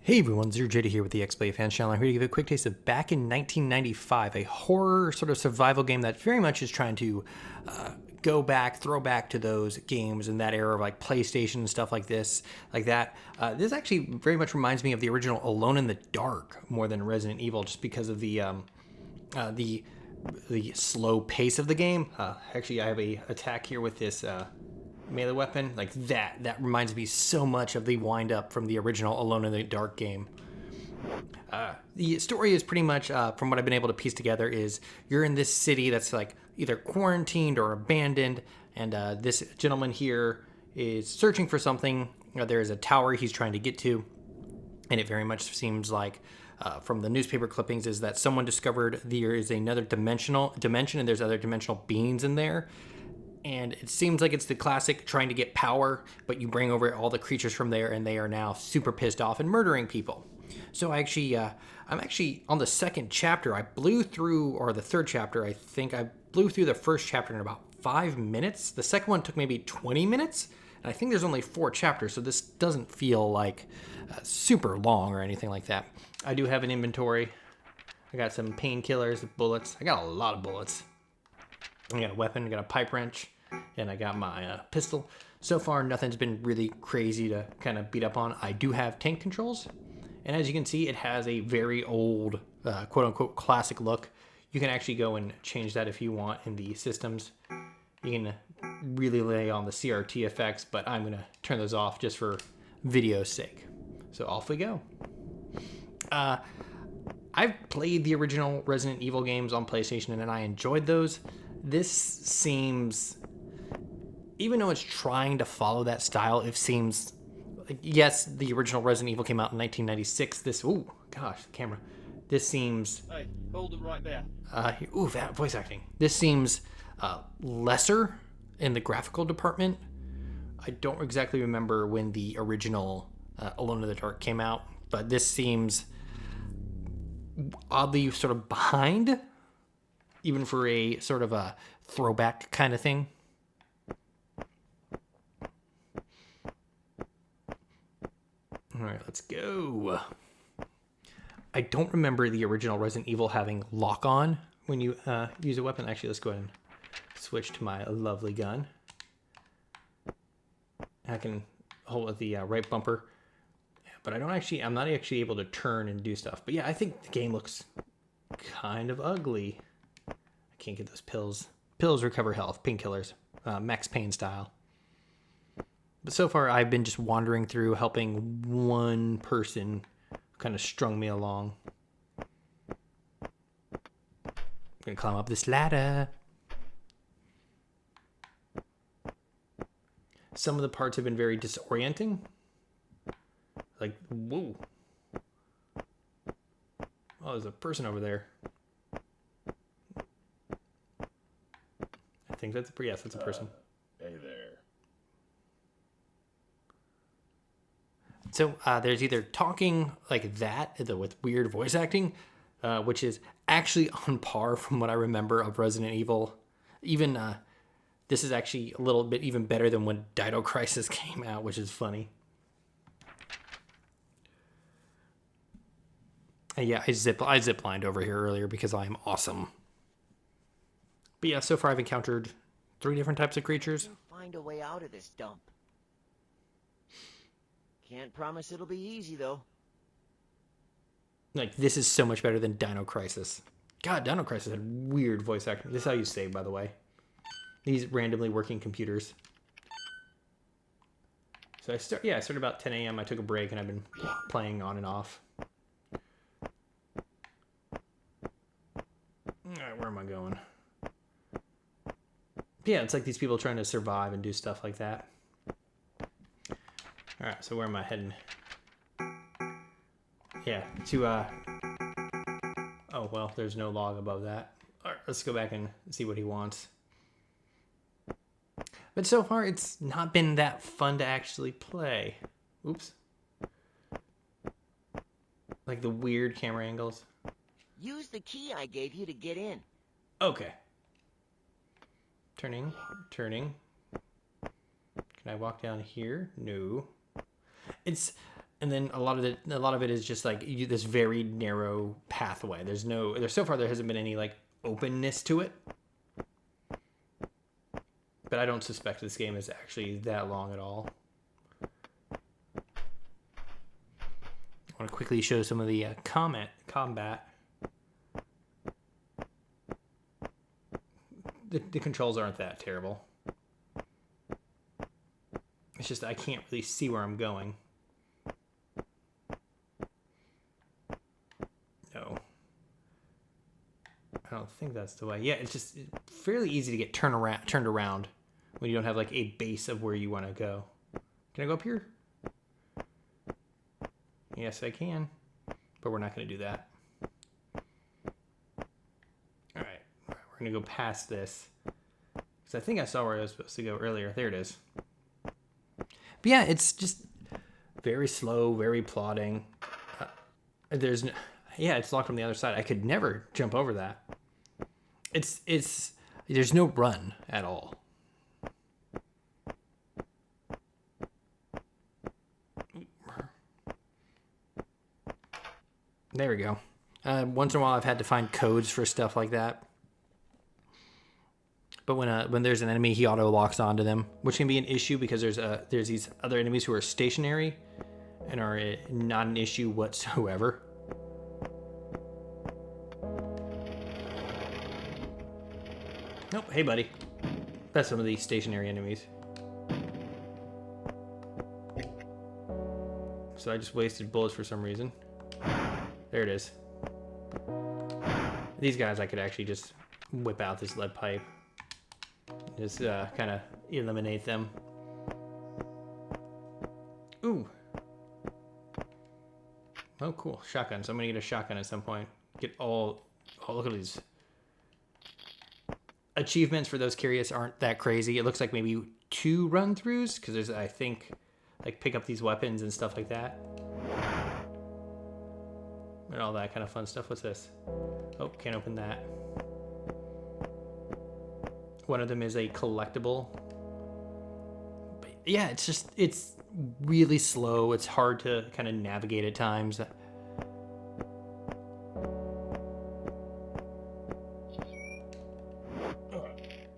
Hey everyone, Zero Jada here with the XBLA Fans Channel. I'm here to give a quick taste of back in 1995, a horror sort of survival game that very much is trying to throw back to those games in that era of like PlayStation and stuff like this, like that. This actually very much reminds me of the original Alone in the Dark more than Resident Evil, just because of the slow pace of the game. Actually, I have a attack here with this melee weapon like that reminds me so much of the wind up from the original Alone in the Dark game. The story is pretty much from what I've been able to piece together is you're in this city that's like either quarantined or abandoned, and this gentleman here is searching for something. There is a tower he's trying to get to, and it very much seems like from the newspaper clippings is that someone discovered there is another dimension and there's other dimensional beings in there. And it seems like it's the classic trying to get power, but you bring over all the creatures from there, and they are now super pissed off and murdering people. So I'm actually on the second chapter. I blew through, or the third chapter, I think. I blew through the first chapter in about 5 minutes. The second one took maybe 20 minutes, and I think there's only 4 chapters, so this doesn't feel like super long or anything like that. I do have an inventory. I got some painkillers, bullets. I got a lot of bullets. I got a weapon, I got a pipe wrench, and I got my pistol. So far, nothing's been really crazy to kind of beat up on. I do have tank controls, and as you can see, it has a very old, quote-unquote, classic look. You can actually go and change that if you want in the systems. You can really lay on the CRT effects, but I'm going to turn those off just for video's sake. So off we go. I've played the original Resident Evil games on PlayStation, and I enjoyed those. This seems, even though it's trying to follow that style, it seems like, yes, the original Resident Evil came out in 1996. This seems... Hey, hold it right there. That voice acting. This seems lesser in the graphical department. I don't exactly remember when the original Alone in the Dark came out, but this seems oddly sort of behind, even for a sort of a throwback kind of thing. All right, let's go. I don't remember the original Resident Evil having lock-on when you use a weapon. Actually, let's go ahead and switch to my lovely gun. I can hold with the right bumper, but I'm not actually able to turn and do stuff. But yeah, I think the game looks kind of ugly. I can't get those pills. Pills recover health, painkillers, Max Payne style. But so far, I've been just wandering through, helping one person kind of strung me along. I'm gonna climb up this ladder. Some of the parts have been very disorienting. Like, whoa. Oh, there's a person over there. I think that's that's a person. Hey there. So there's either talking like that with weird voice acting, which is actually on par from what I remember of Resident Evil. Even this is actually a little bit even better than when Dino Crisis came out, which is funny. And yeah, I ziplined over here earlier because I am awesome. But yeah, so far I've encountered 3 different types of creatures. Find a way out of this dump. Can't promise it'll be easy, though. Like, this is so much better than Dino Crisis. God, Dino Crisis had weird voice acting. This is how you save, by the way. These randomly working computers. So I started about 10 a.m. I took a break, and I've been playing on and off. Alright, where am I going? Yeah, it's like these people trying to survive and do stuff like that. Alright, so where am I heading? Yeah, to, oh, well, there's no log above that. Alright, let's go back and see what he wants. But so far, it's not been that fun to actually play. Oops. Like the weird camera angles. Use the key I gave you to get in. Okay. Turning. Can I walk down here? No. It's And then a lot of it is just like this very narrow pathway. So far there hasn't been any like openness to it. But I don't suspect this game is actually that long at all. I want to quickly show some of the combat. The controls aren't that terrible. It's just I can't really see where I'm going. No. I don't think that's the way. Yeah, it's fairly easy to get turned around when you don't have like a base of where you want to go. Can I go up here? Yes, I can. But we're not going to do that. All right. We're going to go past this. Because I think I saw where I was supposed to go earlier. There it is. But yeah, it's just very slow, very plodding. It's locked on the other side. I could never jump over that. There's no run at all. There we go. Once in a while, I've had to find codes for stuff like that. But when there's an enemy, he auto locks onto them, which can be an issue because there's these other enemies who are stationary and are not an issue whatsoever. Nope. Hey, buddy. That's some of these stationary enemies. So I just wasted bullets for some reason. There it is. These guys, I could actually just whip out this lead pipe. Just kind of eliminate them. Ooh. Oh, cool. Shotgun. So I'm going to get a shotgun at some point. Oh, look at these. Achievements for those curious aren't that crazy. It looks like maybe 2 run-throughs, because there's, I think, like pick up these weapons and stuff like that. And all that kind of fun stuff. What's this? Oh, can't open that. One of them is a collectible. But yeah, it's really slow. It's hard to kind of navigate at times.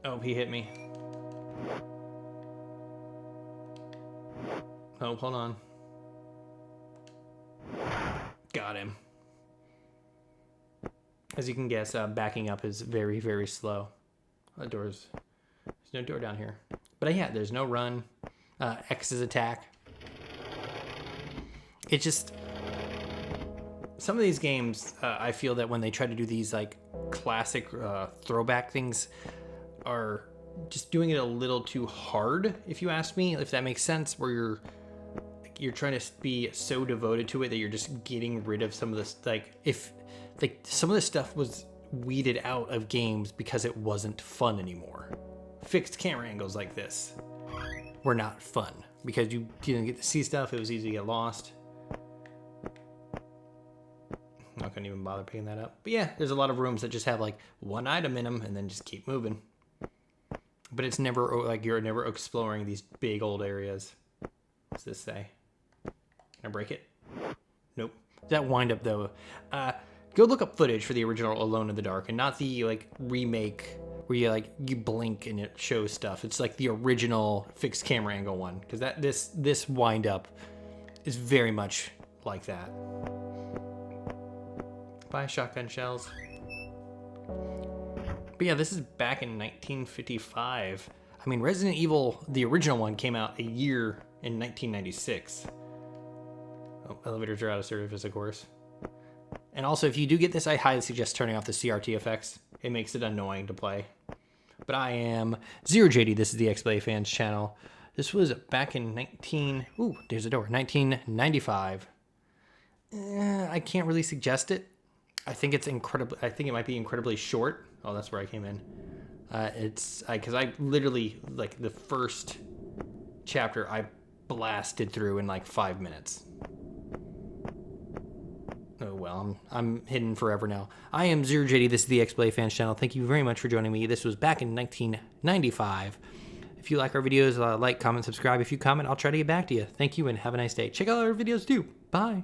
Oh, he hit me. Oh, hold on. Got him. As you can guess, backing up is very, very slow. There's no door down here. But yeah, there's no run. X is attack. It just... Some of these games, I feel that when they try to do these like classic throwback things, are just doing it a little too hard, if you ask me, if that makes sense, where you're trying to be so devoted to it that you're just getting rid of some of this, some of this stuff was weeded out of games because it wasn't fun anymore. Fixed camera angles like this were not fun because you didn't get to see stuff. It was easy to get lost. I couldn't even bother picking that up. But yeah, there's a lot of rooms that just have like one item in them and then just keep moving. But it's never like you're never exploring these big old areas. What's this say? Can I break it? Nope. That wind up though. Go look up footage for the original Alone in the Dark and not the like remake where you blink and it shows stuff. It's like the original fixed camera angle one, because this wind up is very much like that. Buy shotgun shells. But yeah, this is back in 1955. I mean, Resident Evil, the original one, came out a year in 1996. Oh, elevators are out of service, of course. And also, if you do get this, I highly suggest turning off the CRT effects. It makes it annoying to play. But I am ZeroJD. This is the XBLA Fans channel. This was back in there's a door. 1995. I can't really suggest it. I think it might be incredibly short. Oh, that's where I came in. Because I literally, like, the first chapter I blasted through in like 5 minutes. Oh, well, I'm hidden forever now. I am ZeroJD. This is the XBLA Fans channel. Thank you very much for joining me. This was back in 1995. If If you like our videos, like, comment, subscribe. If you comment, I'll try to get back to you. Thank you and have a nice day. Check out our videos too. Bye.